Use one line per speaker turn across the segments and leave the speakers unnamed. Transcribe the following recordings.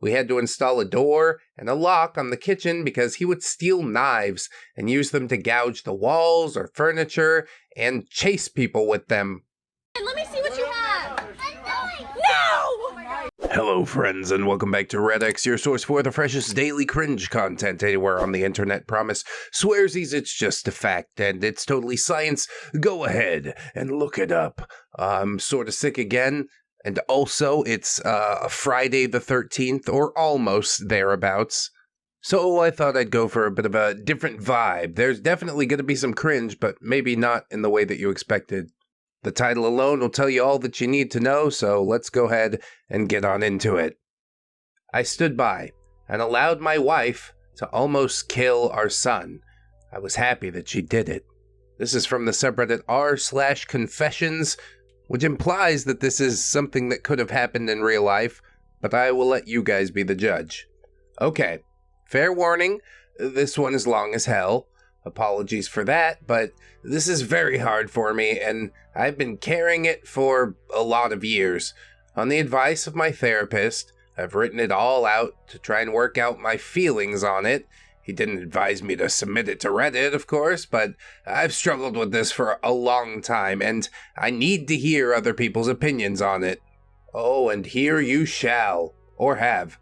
We had to install a door and a lock on the kitchen because he would steal knives and use them to gouge the walls or furniture and chase people with them.
Let me see what you have. No!
Hello friends and welcome back to ReddX, your source for the freshest daily cringe content anywhere on the internet. Promise, swearsies, it's just a fact and it's totally science. Go ahead and look it up. I'm sort of sick again. And also, it's Friday the 13th, or almost thereabouts. So I thought I'd go for a bit of a different vibe. There's definitely going to be some cringe, but maybe not in the way that you expected. The title alone will tell you all that you need to know, so let's go ahead and get on into it. I stood by and allowed my wife to almost kill our son. I was happy that she did it. This is from the subreddit r/confessions, which implies that this is something that could have happened in real life, but I will let you guys be the judge. Okay, fair warning, this one is long as hell. Apologies for that, but this is very hard for me, and I've been carrying it for a lot of years. On the advice of my therapist, I've written it all out to try and work out my feelings on it. He didn't advise me to submit it to Reddit, of course, but I've struggled with this for a long time, and I need to hear other people's opinions on it. Oh, and here you shall, or have.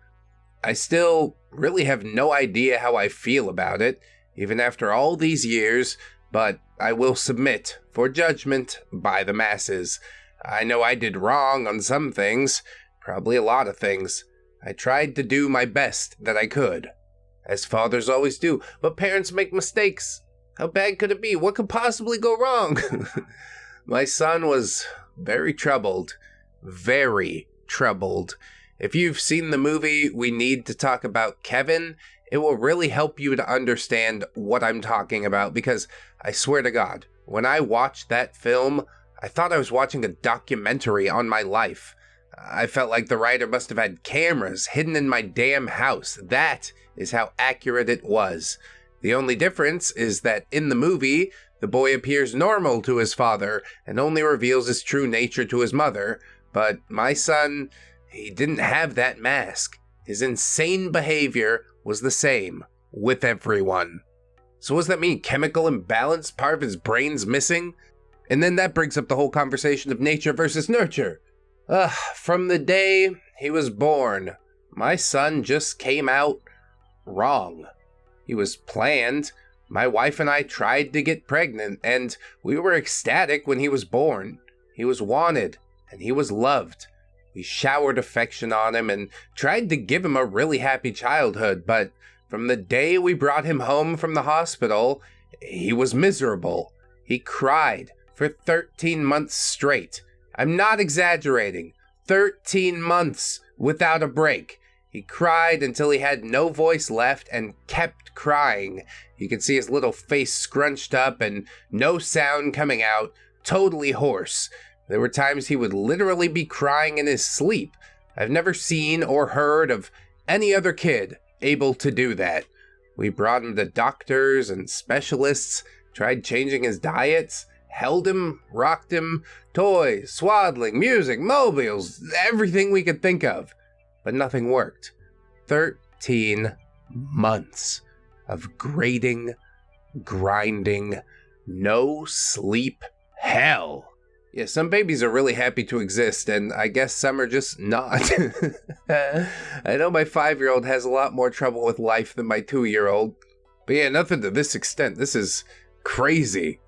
I still really have no idea how I feel about it, even after all these years, but I will submit for judgment by the masses. I know I did wrong on some things, probably a lot of things. I tried to do my best that I could. As fathers always do, but parents make mistakes. How bad could it be? What could possibly go wrong? My son was very troubled. Very troubled. If you've seen the movie We Need to Talk About Kevin, it will really help you to understand what I'm talking about, because I swear to God, when I watched that film, I thought I was watching a documentary on my life. I felt like the writer must have had cameras hidden in my damn house. That is how accurate it was. The only difference is that in the movie, the boy appears normal to his father and only reveals his true nature to his mother. But my son, he didn't have that mask. His insane behavior was the same with everyone. So what does that mean? Chemical imbalance? Part of his brain's missing? And then that brings up the whole conversation of nature versus nurture. From the day he was born, my son just came out wrong. He was planned. My wife and I tried to get pregnant, and we were ecstatic when he was born. He was wanted, and he was loved. We showered affection on him and tried to give him a really happy childhood, but from the day we brought him home from the hospital, he was miserable. He cried for 13 months straight. I'm not exaggerating. 13 months without a break. He cried until he had no voice left and kept crying. You could see his little face scrunched up and no sound coming out, totally hoarse. There were times he would literally be crying in his sleep. I've never seen or heard of any other kid able to do that. We brought him to doctors and specialists, tried changing his diets, held him, rocked him, toys, swaddling, music, mobiles, everything we could think of. But nothing worked. 13 months of grating, grinding, no sleep hell. Yeah, some babies are really happy to exist, and I guess some are just not. I know my 5-year-old has a lot more trouble with life than my 2-year-old. But yeah, nothing to this extent. This is crazy.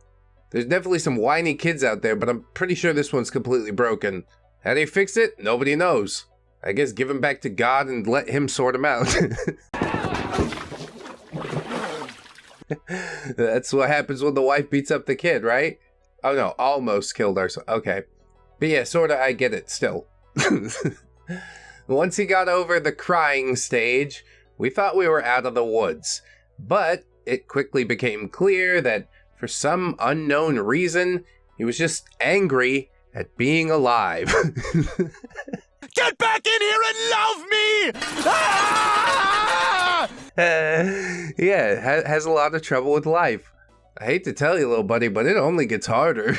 There's definitely some whiny kids out there, but I'm pretty sure this one's completely broken. How do you fix it? Nobody knows. I guess give him back to God and let him sort him out. That's what happens when the wife beats up the kid, right? Oh no, almost killed our son. Okay. But yeah, sorta I get it still. Once he got over the crying stage, we thought we were out of the woods. But it quickly became clear that for some unknown reason, he was just angry at being alive.
Get back in here and love me! Ah!
Yeah, has a lot of trouble with life. I hate to tell you, little buddy, but it only gets harder.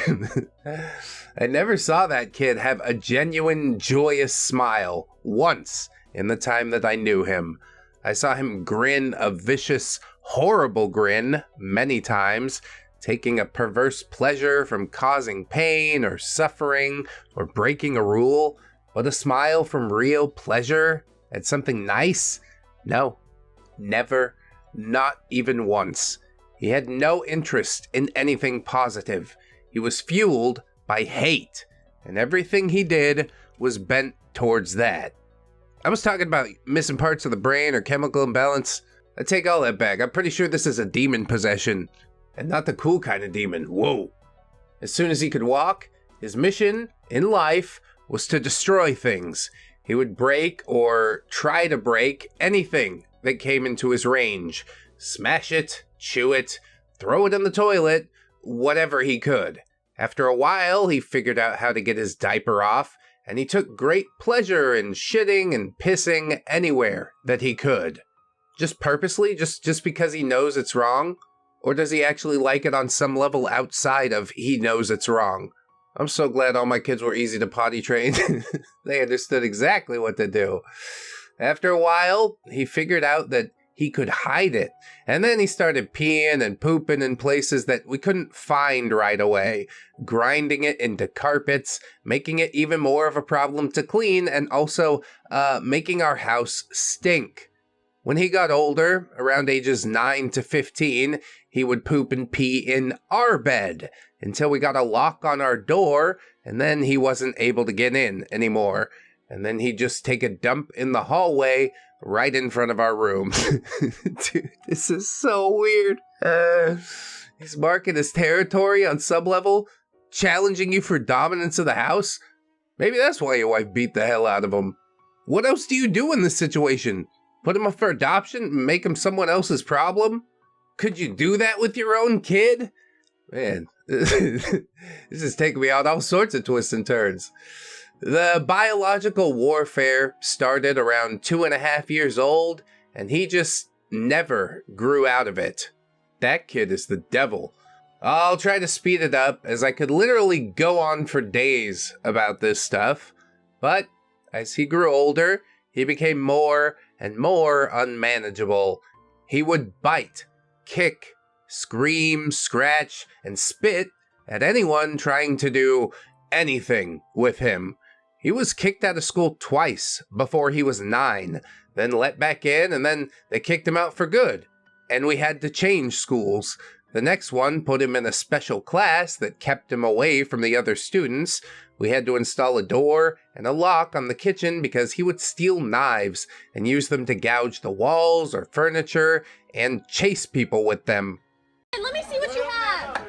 I never saw that kid have a genuine, joyous smile once in the time that I knew him. I saw him grin a vicious, horrible grin many times, taking a perverse pleasure from causing pain or suffering or breaking a rule, but a smile from real pleasure at something nice? No, never, not even once. He had no interest in anything positive. He was fueled by hate, and everything he did was bent towards that. I was talking about missing parts of the brain or chemical imbalance. I take all that back. I'm pretty sure this is a demon possession, and not the cool kind of demon. Whoa. As soon as he could walk, his mission in life was to destroy things. He would break or try to break anything that came into his range. Smash it, chew it, throw it in the toilet, whatever he could. After a while, he figured out how to get his diaper off, and he took great pleasure in shitting and pissing anywhere that he could. Just purposely? Just because he knows it's wrong? Or does he actually like it on some level outside of he knows it's wrong? I'm so glad all my kids were easy to potty train. They understood exactly what to do. After a while, he figured out that he could hide it. And then he started peeing and pooping in places that we couldn't find right away, grinding it into carpets, making it even more of a problem to clean, and also making our house stink. When he got older, around ages 9 to 15, he would poop and pee in our bed until we got a lock on our door, and then he wasn't able to get in anymore. And then he'd just take a dump in the hallway right in front of our room. Dude, this is so weird. He's marking his territory on some level, challenging you for dominance of the house. Maybe that's why your wife beat the hell out of him. What else do you do in this situation? Put him up for adoption and make him someone else's problem? Could you do that with your own kid? Man, this is taking me out all sorts of twists and turns. The biological warfare started around 2.5 years old, and he just never grew out of it. That kid is the devil. I'll try to speed it up, as I could literally go on for days about this stuff. But as he grew older, he became more and more unmanageable. He would bite, kick, scream, scratch, and spit at anyone trying to do anything with him. He was kicked out of school twice before he was 9, then let back in, and then they kicked him out for good. And we had to change schools. The next one put him in a special class that kept him away from the other students. We had to install a door and a lock on the kitchen because he would steal knives and use them to gouge the walls or furniture and chase people with them.
And let me see what you have.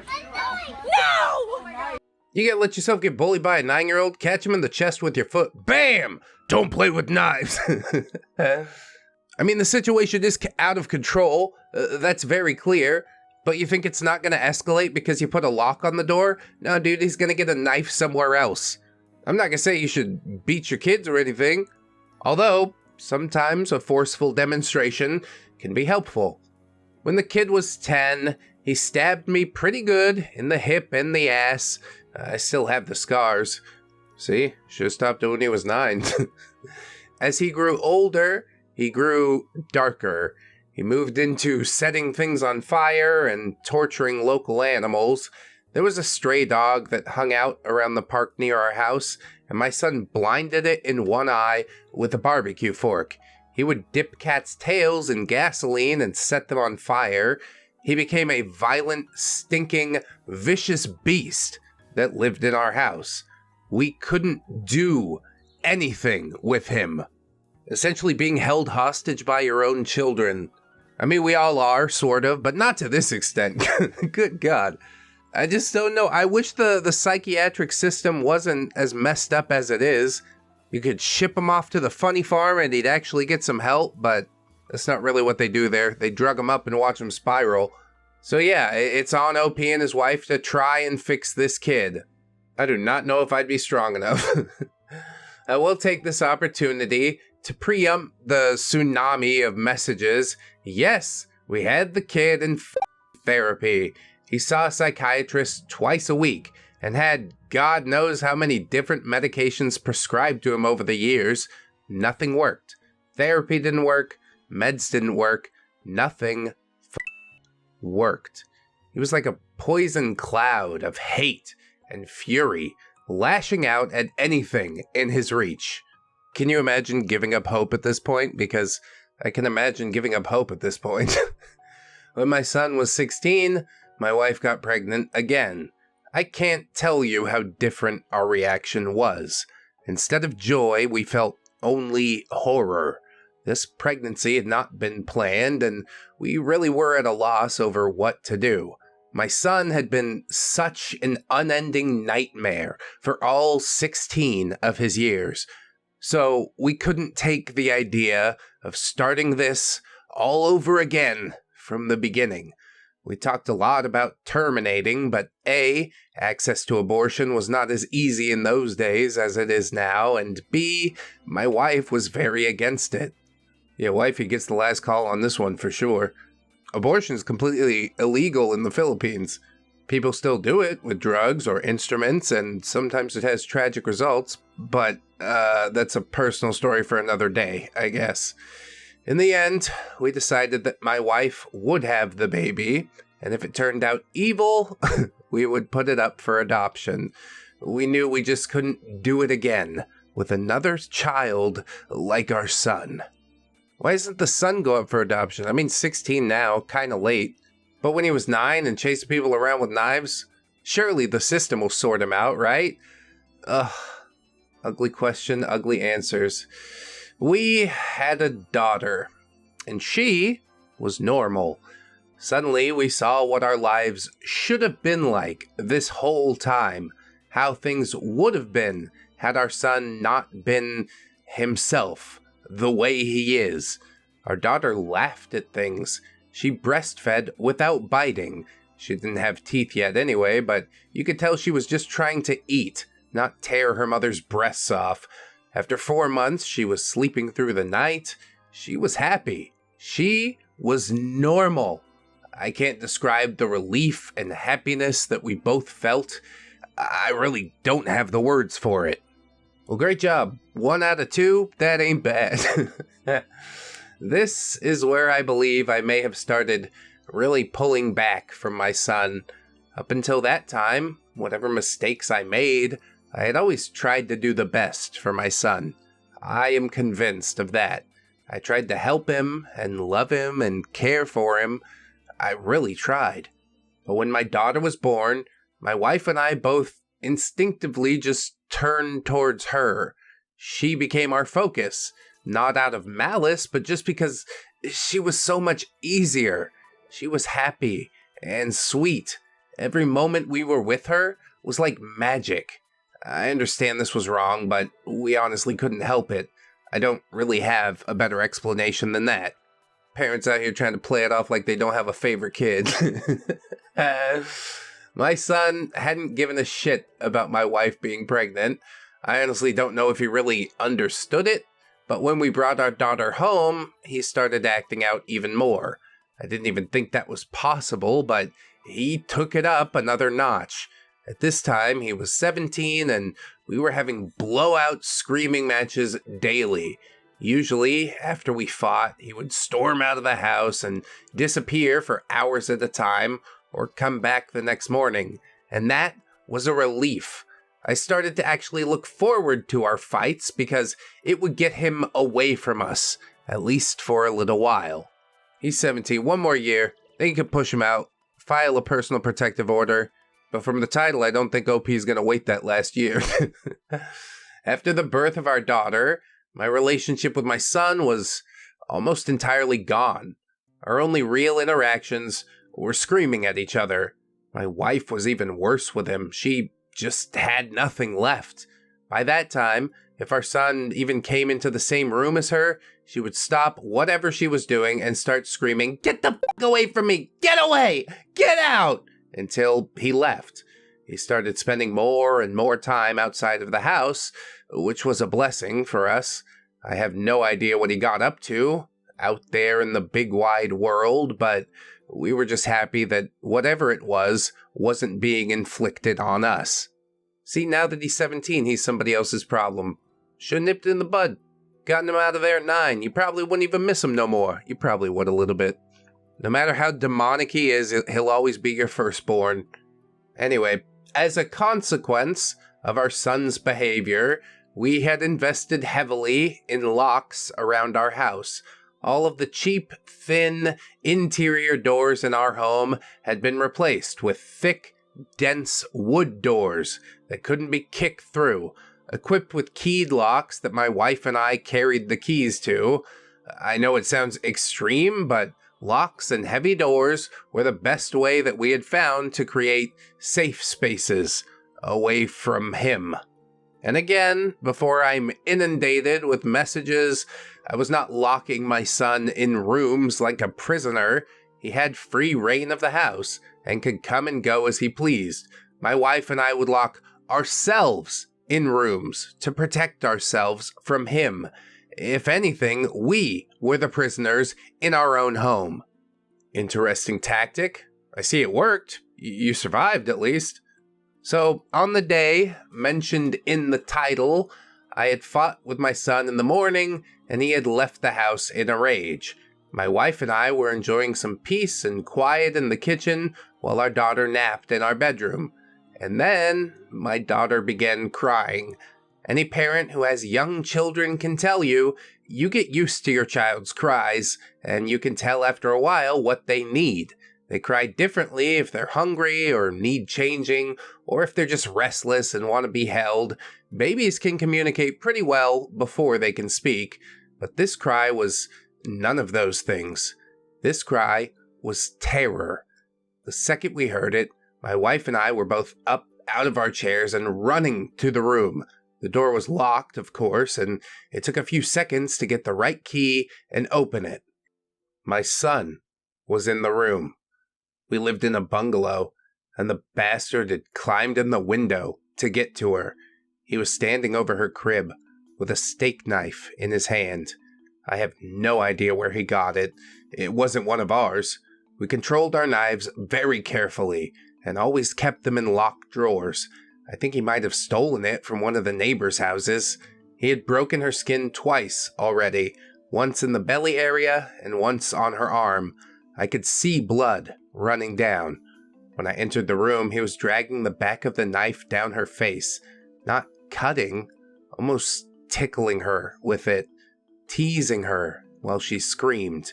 No!
You gotta let yourself get bullied by a 9-year-old, catch him in the chest with your foot. Bam! Don't play with knives. I mean, the situation is out of control. That's very clear. But you think it's not gonna escalate because you put a lock on the door? No, dude, he's gonna get a knife somewhere else. I'm not gonna say you should beat your kids or anything. Although, sometimes a forceful demonstration can be helpful. When the kid was 10, he stabbed me pretty good in the hip and the ass. I still have the scars. See, should've stopped it when he was 9. As he grew older, he grew darker. He moved into setting things on fire and torturing local animals. There was a stray dog that hung out around the park near our house, and my son blinded it in one eye with a barbecue fork. He would dip cats' tails in gasoline and set them on fire. He became a violent, stinking, vicious beast that lived in our house. We couldn't do anything with him. Essentially being held hostage by your own children. I mean, we all are, sort of, but not to this extent. Good God. I just don't know. I wish the psychiatric system wasn't as messed up as it is. You could ship him off to the funny farm and he'd actually get some help, but that's not really what they do there. They drug him up and watch him spiral. So yeah, it's on OP and his wife to try and fix this kid. I do not know if I'd be strong enough. I will take this opportunity to preempt the tsunami of messages. Yes, we had the kid in therapy. He saw a psychiatrist twice a week and had God knows how many different medications prescribed to him over the years. Nothing worked. Therapy didn't work. Meds didn't work. Nothing worked. He was like a poison cloud of hate and fury, lashing out at anything in his reach. Can you imagine giving up hope at this point? Because I can imagine giving up hope at this point. When my son was 16, my wife got pregnant again. I can't tell you how different our reaction was. Instead of joy, we felt only horror. This pregnancy had not been planned, and we really were at a loss over what to do. My son had been such an unending nightmare for all 16 of his years. So we couldn't take the idea of starting this all over again from the beginning. We talked a lot about terminating, but A, access to abortion was not as easy in those days as it is now, and B, my wife was very against it. Yeah, wifey gets the last call on this one for sure. Abortion is completely illegal in the Philippines. People still do it with drugs or instruments, and sometimes it has tragic results, but that's a personal story for another day, I guess. In the end, we decided that my wife would have the baby, and if it turned out evil, we would put it up for adoption. We knew we just couldn't do it again with another child like our son. Why doesn't the son go up for adoption? I mean, 16 now, kinda late. But when he was 9 and chasing people around with knives, surely the system will sort him out, right? Ugh. Ugly question, ugly answers. We had a daughter, and she was normal. Suddenly, we saw what our lives should have been like this whole time. How things would have been had our son not been himself, the way he is. Our daughter laughed at things. She breastfed without biting. She didn't have teeth yet anyway, but you could tell she was just trying to eat, not tear her mother's breasts off. After 4 months, she was sleeping through the night. She was happy. She was normal. I can't describe the relief and happiness that we both felt. I really don't have the words for it. Well, great job. 1 out of 2, that ain't bad. This is where I believe I may have started really pulling back from my son. Up until that time, whatever mistakes I made, I had always tried to do the best for my son. I am convinced of that. I tried to help him and love him and care for him. I really tried. But when my daughter was born, my wife and I both instinctively just turned towards her. She became our focus, not out of malice, but just because she was so much easier. She was happy and sweet. Every moment we were with her was like magic. I understand this was wrong, but we honestly couldn't help it. I don't really have a better explanation than that. Parents out here trying to play it off like they don't have a favorite kid. My son hadn't given a shit about my wife being pregnant. I honestly don't know if he really understood it, but when we brought our daughter home, he started acting out even more. I didn't even think that was possible, but he took it up another notch. At this time, he was 17, and we were having blowout screaming matches daily. Usually, after we fought, he would storm out of the house and disappear for hours at a time, or come back the next morning. And that was a relief. I started to actually look forward to our fights because it would get him away from us, at least for a little while. He's 17, 1 more year, then you can push him out, file a personal protective order. But from the title, I don't think OP is going to wait that last year. After the birth of our daughter, my relationship with my son was almost entirely gone. Our only real interactions were screaming at each other. My wife was even worse with him. She just had nothing left. By that time, if our son even came into the same room as her, she would stop whatever she was doing and start screaming, "Get the f*** away from me! Get away! Get out!" Until he left. He started spending more and more time outside of the house, which was a blessing for us. I have no idea what he got up to out there in the big wide world, but we were just happy that whatever it was wasn't being inflicted on us. See, now that he's 17, he's somebody else's problem. Should've nipped it in the bud. Gotten him out of there at 9. You probably wouldn't even miss him no more. You probably would a little bit. No matter how demonic he is, he'll always be your firstborn. Anyway, as a consequence of our son's behavior, we had invested heavily in locks around our house. All of the cheap, thin, interior doors in our home had been replaced with thick, dense wood doors that couldn't be kicked through, equipped with keyed locks that my wife and I carried the keys to. I know it sounds extreme, but locks and heavy doors were the best way that we had found to create safe spaces away from him. And again, before I'm inundated with messages, I was not locking my son in rooms like a prisoner. He had free reign of the house and could come and go as he pleased. My wife and I would lock ourselves in rooms to protect ourselves from him. If anything, we were the prisoners in our own home. Interesting tactic. I see it worked. You survived, at least. So, on the day mentioned in the title, I had fought with my son in the morning, and he had left the house in a rage. My wife and I were enjoying some peace and quiet in the kitchen while our daughter napped in our bedroom. And then, my daughter began crying. Any parent who has young children can tell you, you get used to your child's cries, and you can tell after a while what they need. They cry differently if they're hungry or need changing, or if they're just restless and want to be held. Babies can communicate pretty well before they can speak, but this cry was none of those things. This cry was terror. The second we heard it, my wife and I were both up out of our chairs and running to the room. The door was locked, of course, and it took a few seconds to get the right key and open it. My son was in the room. We lived in a bungalow, and the bastard had climbed in the window to get to her. He was standing over her crib with a steak knife in his hand. I have no idea where he got it. It wasn't one of ours. We controlled our knives very carefully and always kept them in locked drawers. I think he might have stolen it from one of the neighbors' houses. He had broken her skin twice already, once in the belly area and once on her arm. I could see blood running down. When I entered the room, he was dragging the back of the knife down her face, not cutting, almost tickling her with it, teasing her while she screamed.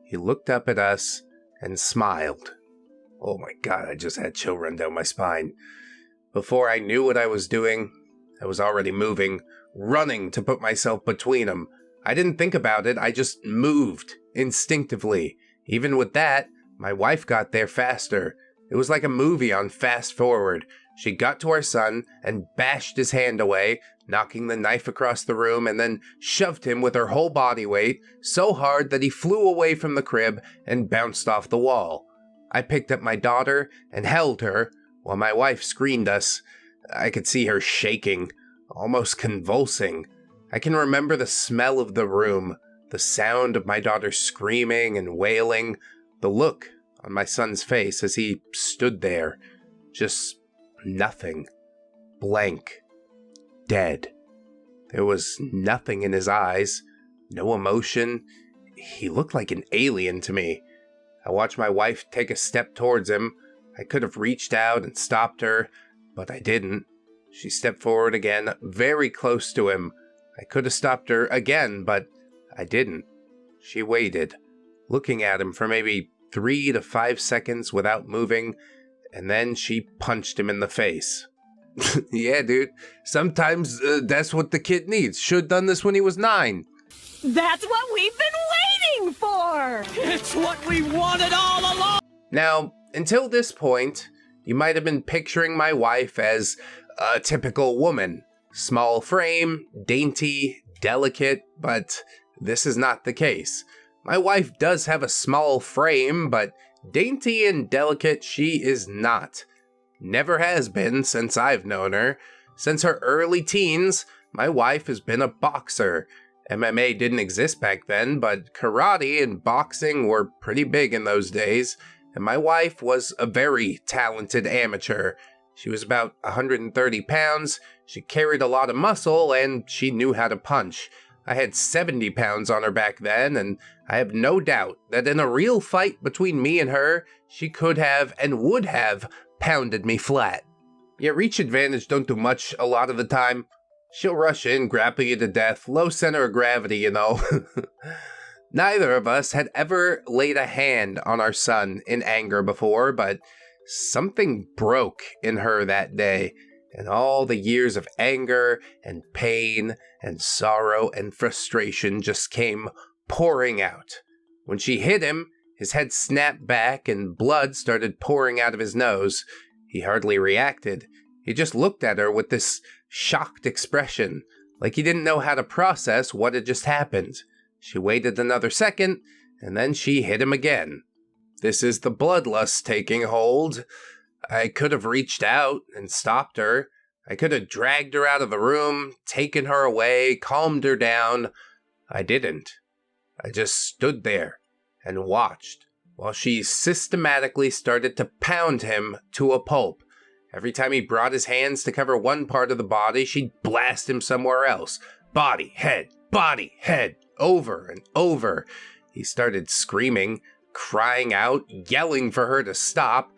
He looked up at us and smiled. Oh my God, I just had chill run down my spine. Before I knew what I was doing, I was already moving, running to put myself between them. I didn't think about it, I just moved instinctively. Even with that, my wife got there faster. It was like a movie on fast forward. She got to our son and bashed his hand away, knocking the knife across the room, and then shoved him with her whole body weight so hard that he flew away from the crib and bounced off the wall. I picked up my daughter and held her while my wife screamed us. I could see her shaking, almost convulsing. I can remember the smell of the room, the sound of my daughter screaming and wailing, the look on my son's face as he stood there, just nothing, blank, dead. There was nothing in his eyes, no emotion. He looked like an alien to me. I watched my wife take a step towards him. I could have reached out and stopped her, but I didn't. She stepped forward again, very close to him. I could have stopped her again, but I didn't. She waited, looking at him for maybe 3 to 5 seconds without moving, and then she punched him in the face. Yeah, dude. Sometimes that's what the kid needs. Should've done this when he was 9.
That's what we've been waiting for!
It's what we wanted all along!
Now, until this point, you might have been picturing my wife as a typical woman. Small frame, dainty, delicate, but this is not the case. My wife does have a small frame, but dainty and delicate she is not. Never has been since I've known her. Since her early teens, my wife has been a boxer. MMA didn't exist back then, but karate and boxing were pretty big in those days, and my wife was a very talented amateur. She was about 130 pounds, she carried a lot of muscle, and she knew how to punch. I had 70 pounds on her back then, and I have no doubt that in a real fight between me and her, she could have and would have pounded me flat. Yet reach advantage don't do much a lot of the time. She'll rush in, grapple you to death, low center of gravity, you know. Neither of us had ever laid a hand on our son in anger before, but something broke in her that day, and all the years of anger and pain and sorrow and frustration just came pouring out. When she hit him, his head snapped back and blood started pouring out of his nose. He hardly reacted. He just looked at her with this shocked expression, like he didn't know how to process what had just happened. She waited another second, and then she hit him again. This is the bloodlust taking hold. I could have reached out and stopped her. I could have dragged her out of the room, taken her away, calmed her down. I didn't. I just stood there and watched while she systematically started to pound him to a pulp. Every time he brought his hands to cover one part of the body, she'd blast him somewhere else. Body, head, over and over. He started screaming, crying out, yelling for her to stop.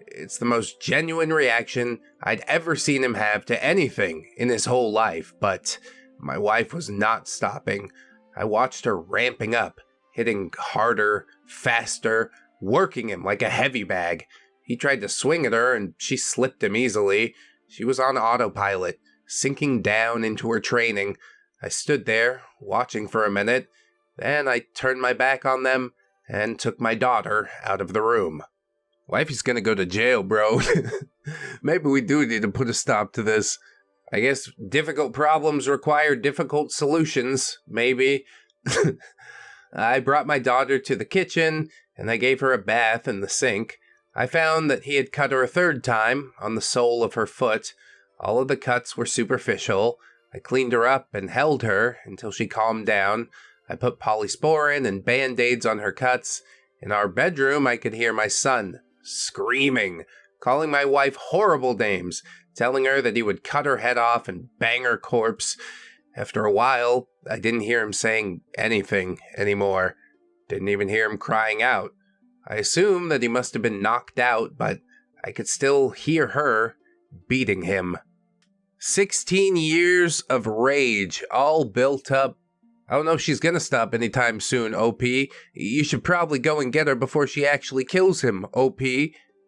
It's the most genuine reaction I'd ever seen him have to anything in his whole life, but my wife was not stopping. I watched her ramping up, hitting harder, faster, working him like a heavy bag. He tried to swing at her and she slipped him easily. She was on autopilot, sinking down into her training. I stood there, watching for a minute. Then I turned my back on them and took my daughter out of the room. Wifey's gonna go to jail, bro. Maybe we do need to put a stop to this. I guess difficult problems require difficult solutions, maybe. I brought my daughter to the kitchen, and I gave her a bath in the sink. I found that he had cut her a third time on the sole of her foot. All of the cuts were superficial. I cleaned her up and held her until she calmed down. I put polysporin and Band-Aids on her cuts. In our bedroom, I could hear my son screaming, calling my wife horrible names, telling her that he would cut her head off and bang her corpse. After a while, I didn't hear him saying anything anymore. Didn't even hear him crying out. I assume that he must have been knocked out, but I could still hear her beating him. 16 years of rage, all built up. I don't know if she's gonna stop anytime soon, OP. You should probably go and get her before she actually kills him, OP.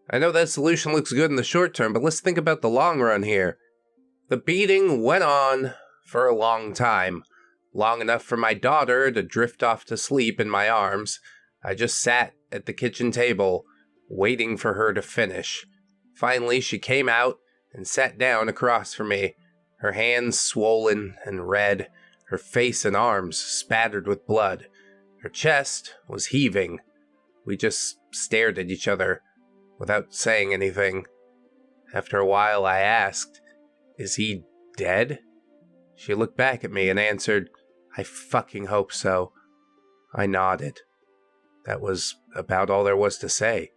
I know that solution looks good in the short term, but let's think about the long run here. The beating went on for a long time. Long enough for my daughter to drift off to sleep in my arms. I just sat at the kitchen table, waiting for her to finish. Finally, she came out and sat down across from me, her hands swollen and red, her face and arms spattered with blood. Her chest was heaving. We just stared at each other without saying anything. After a while, I asked, "Is he dead?" She looked back at me and answered, "I fucking hope so." I nodded. That was about all there was to say.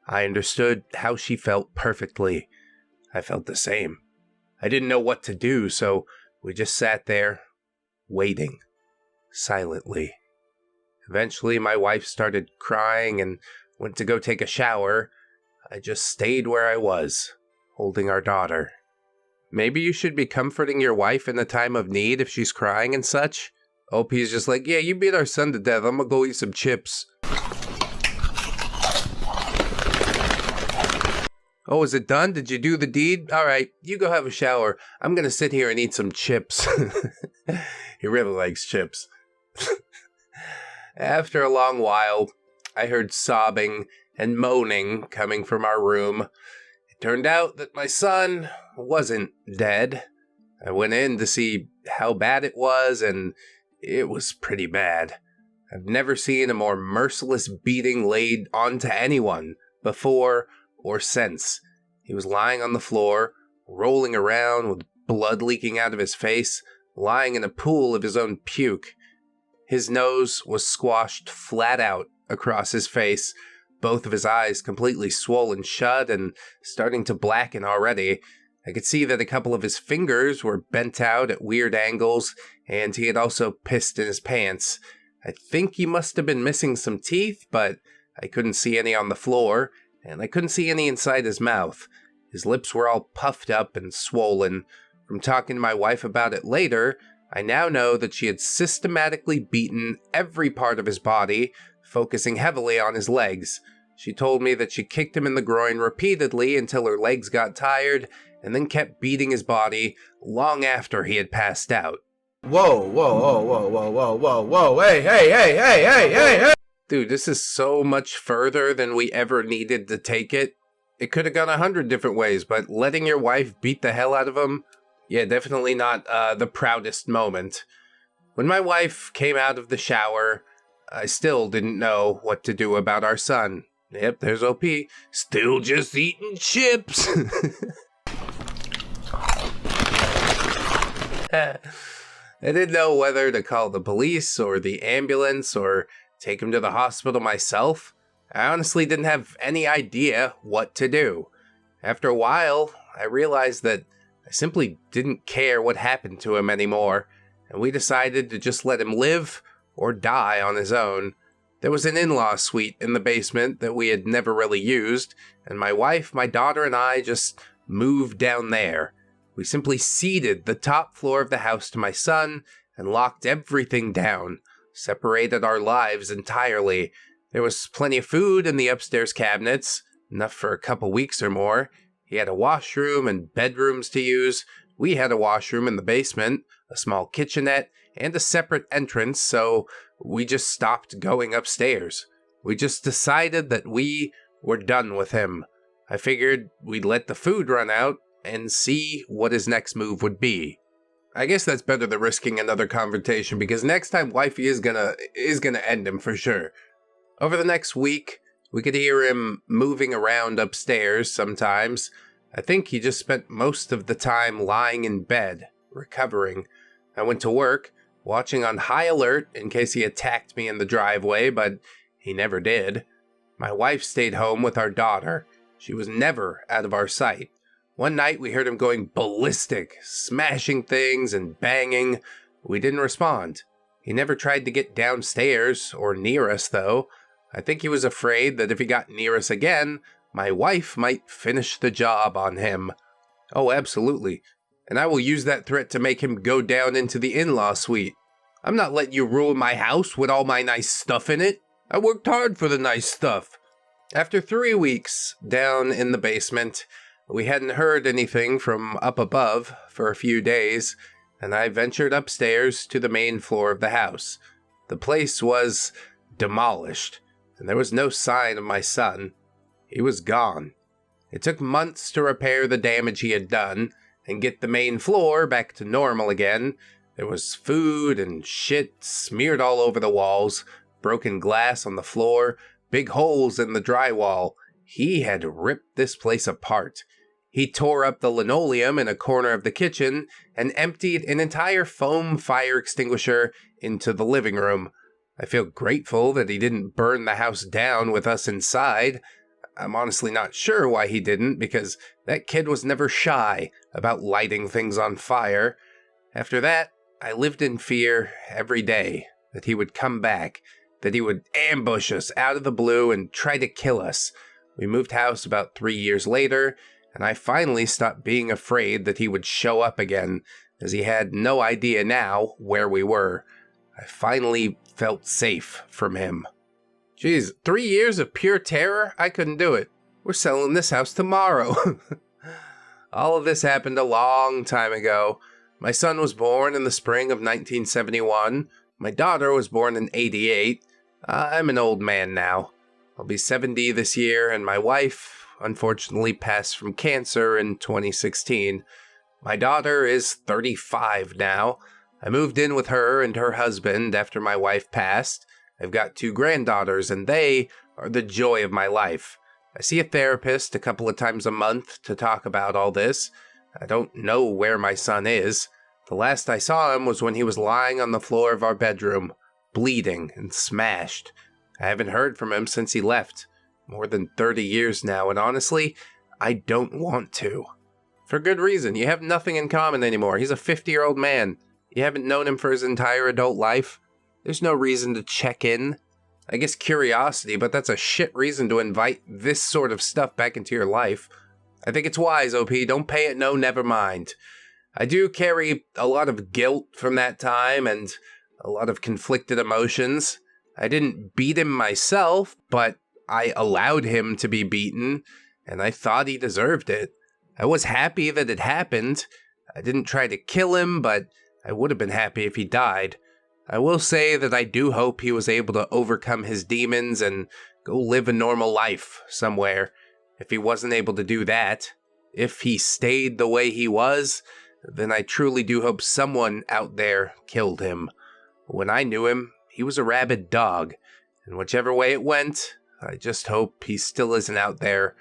I understood how she felt perfectly. I felt the same. I didn't know what to do, so we just sat there, waiting, silently. Eventually, my wife started crying and went to go take a shower. I just stayed where I was, holding our daughter. Maybe you should be comforting your wife in a time of need if she's crying and such. OP's just like, "Yeah, you beat our son to death. I'm gonna go eat some chips." "Oh, is it done? Did you do the deed? All right, you go have a shower. I'm gonna sit here and eat some chips." He really likes chips. After a long while, I heard sobbing and moaning coming from our room. It turned out that my son wasn't dead. I went in to see how bad it was, and it was pretty bad. I've never seen a more merciless beating laid onto anyone before or since. He was lying on the floor, rolling around with blood leaking out of his face, lying in a pool of his own puke. His nose was squashed flat out across his face, both of his eyes completely swollen shut and starting to blacken already. I could see that a couple of his fingers were bent out at weird angles, and he had also pissed in his pants. I think he must have been missing some teeth, but I couldn't see any on the floor, and I couldn't see any inside his mouth. His lips were all puffed up and swollen. From talking to my wife about it later, I now know that she had systematically beaten every part of his body, focusing heavily on his legs. She told me that she kicked him in the groin repeatedly until her legs got tired, and then kept beating his body long after he had passed out.
Whoa, hey.
Dude, this is so much further than we ever needed to take it. It could have gone 100 different ways, but letting your wife beat the hell out of him? Yeah, definitely not the proudest moment. When my wife came out of the shower, I still didn't know what to do about our son. Yep, there's OP. Still just eating chips. I didn't know whether to call the police or the ambulance or take him to the hospital myself. I honestly didn't have any idea what to do. After a while, I realized that I simply didn't care what happened to him anymore, and we decided to just let him live or die on his own. There was an in-law suite in the basement that we had never really used, and my wife, my daughter, and I just moved down there. We simply ceded the top floor of the house to my son and locked everything down, separated our lives entirely. There was plenty of food in the upstairs cabinets, enough for a couple weeks or more. He had a washroom and bedrooms to use. We had a washroom in the basement, a small kitchenette, and a separate entrance, so we just stopped going upstairs. We just decided that we were done with him. I figured we'd let the food run out and see what his next move would be. I guess that's better than risking another confrontation, because next time wifey is gonna end him for sure. Over the next week, we could hear him moving around upstairs sometimes. I think he just spent most of the time lying in bed, recovering. I went to work, watching on high alert in case he attacked me in the driveway, but he never did. My wife stayed home with our daughter. She was never out of our sight. One night we heard him going ballistic, smashing things and banging. We didn't respond. He never tried to get downstairs or near us, though. I think he was afraid that if he got near us again, my wife might finish the job on him. Oh, absolutely. And I will use that threat to make him go down into the in-law suite. I'm not letting you ruin my house with all my nice stuff in it. I worked hard for the nice stuff. After 3 weeks down in the basement, we hadn't heard anything from up above for a few days, and I ventured upstairs to the main floor of the house. The place was demolished, and there was no sign of my son. He was gone. It took months to repair the damage he had done and get the main floor back to normal again. There was food and shit smeared all over the walls, broken glass on the floor, big holes in the drywall. He had ripped this place apart. He tore up the linoleum in a corner of the kitchen and emptied an entire foam fire extinguisher into the living room. I feel grateful that he didn't burn the house down with us inside. I'm honestly not sure why he didn't, because that kid was never shy about lighting things on fire. After that, I lived in fear every day that he would come back, that he would ambush us out of the blue and try to kill us. We moved house about 3 years later, and I finally stopped being afraid that he would show up again, as he had no idea now where we were. I finally felt safe from him. Jeez, 3 years of pure terror? I couldn't do it. We're selling this house tomorrow. All of this happened a long time ago. My son was born in the spring of 1971. My daughter was born in 88. I'm an old man now. I'll be 70 this year, and my wife, unfortunately, passed from cancer in 2016. My daughter is 35 now. I moved in with her and her husband after my wife passed. I've got 2 granddaughters, and they are the joy of my life. I see a therapist a couple of times a month to talk about all this. I don't know where my son is. The last I saw him was when he was lying on the floor of our bedroom, bleeding and smashed. I haven't heard from him since he left. More than 30 years now, and honestly, I don't want to. For good reason. You have nothing in common anymore. He's a 50-year-old man. You haven't known him for his entire adult life. There's no reason to check in. I guess curiosity, but that's a shit reason to invite this sort of stuff back into your life. I think it's wise, OP. Don't pay it no, never mind. I do carry a lot of guilt from that time and a lot of conflicted emotions. I didn't beat him myself, but I allowed him to be beaten, and I thought he deserved it. I was happy that it happened. I didn't try to kill him, but I would have been happy if he died. I will say that I do hope he was able to overcome his demons and go live a normal life somewhere. If he wasn't able to do that, if he stayed the way he was, then I truly do hope someone out there killed him. When I knew him, he was a rabid dog, and whichever way it went, I just hope he still isn't out there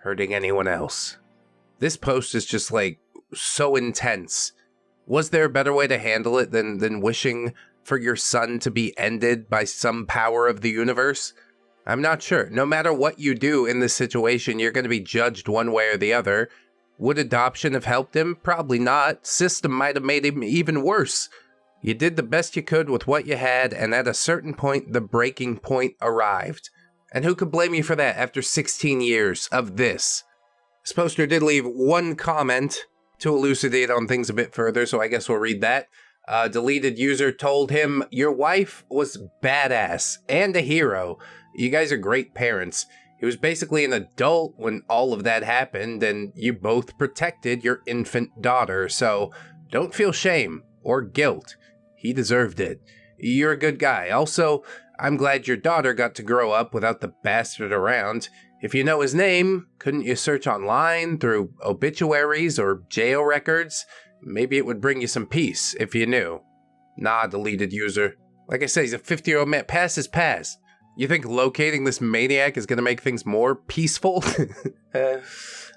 hurting anyone else. This post is just so intense. Was there a better way to handle it than wishing for your son to be ended by some power of the universe? I'm not sure. No matter what you do in this situation, you're going to be judged one way or the other. Would adoption have helped him? Probably not. System might have made him even worse. You did the best you could with what you had, and at a certain point, the breaking point arrived. And who could blame you for that after 16 years of this? This poster did leave one comment to elucidate on things a bit further, so I guess we'll read that. Deleted user told him, "Your wife was badass and a hero. You guys are great parents. He was basically an adult when all of that happened, and you both protected your infant daughter, so don't feel shame or guilt. He deserved it. You're a good guy. Also, I'm glad your daughter got to grow up without the bastard around. If you know his name, couldn't you search online through obituaries or jail records? Maybe it would bring you some peace if you knew." Nah, deleted user. Like I said, he's a 50-year-old man. Past is past. You think locating this maniac is going to make things more peaceful?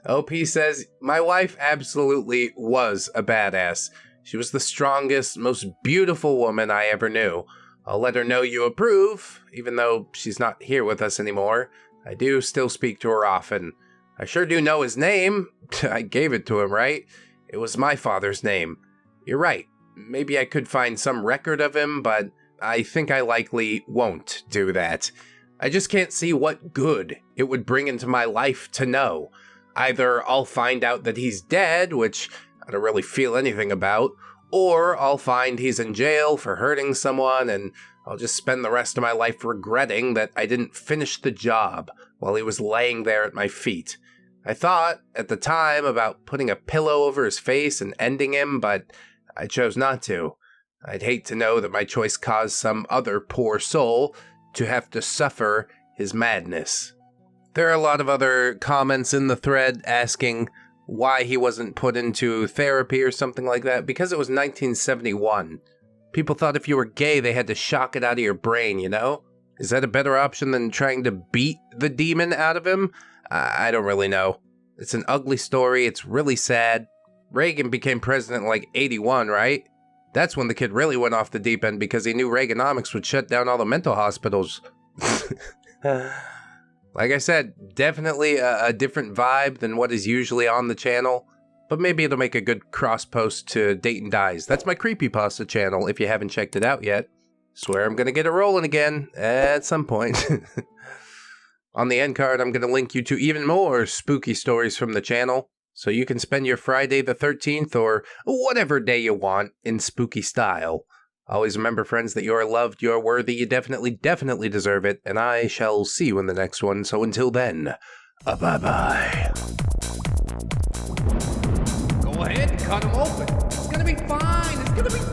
OP says, "My wife absolutely was a badass. She was the strongest, most beautiful woman I ever knew. I'll let her know you approve, even though she's not here with us anymore. I do still speak to her often. I sure do know his name. I gave it to him, right? It was my father's name. You're right. Maybe I could find some record of him, but I think I likely won't do that. I just can't see what good it would bring into my life to know. Either I'll find out that he's dead, which I don't really feel anything about, or I'll find he's in jail for hurting someone, and I'll just spend the rest of my life regretting that I didn't finish the job while he was laying there at my feet. I thought, at the time, about putting a pillow over his face and ending him, but I chose not to. I'd hate to know that my choice caused some other poor soul to have to suffer his madness." There are a lot of other comments in the thread asking why he wasn't put into therapy or something like that. Because it was 1971. People thought if you were gay, they had to shock it out of your brain, you know? Is that a better option than trying to beat the demon out of him? I don't really know. It's an ugly story. It's really sad. Reagan became president in 81, right? That's when the kid really went off the deep end because he knew Reaganomics would shut down all the mental hospitals. Like I said, definitely a different vibe than what is usually on the channel. But maybe it'll make a good cross post to Dayton Dies. That's my creepypasta channel if you haven't checked it out yet. Swear I'm going to get it rolling again at some point. On the end card, I'm going to link you to even more spooky stories from the channel, so you can spend your Friday the 13th or whatever day you want in spooky style. Always remember, friends, that you're loved, you're worthy, you definitely deserve it, and I shall see you in the next one. So until then, bye-bye.
Go ahead and cut them open. It's gonna be fine. It's gonna be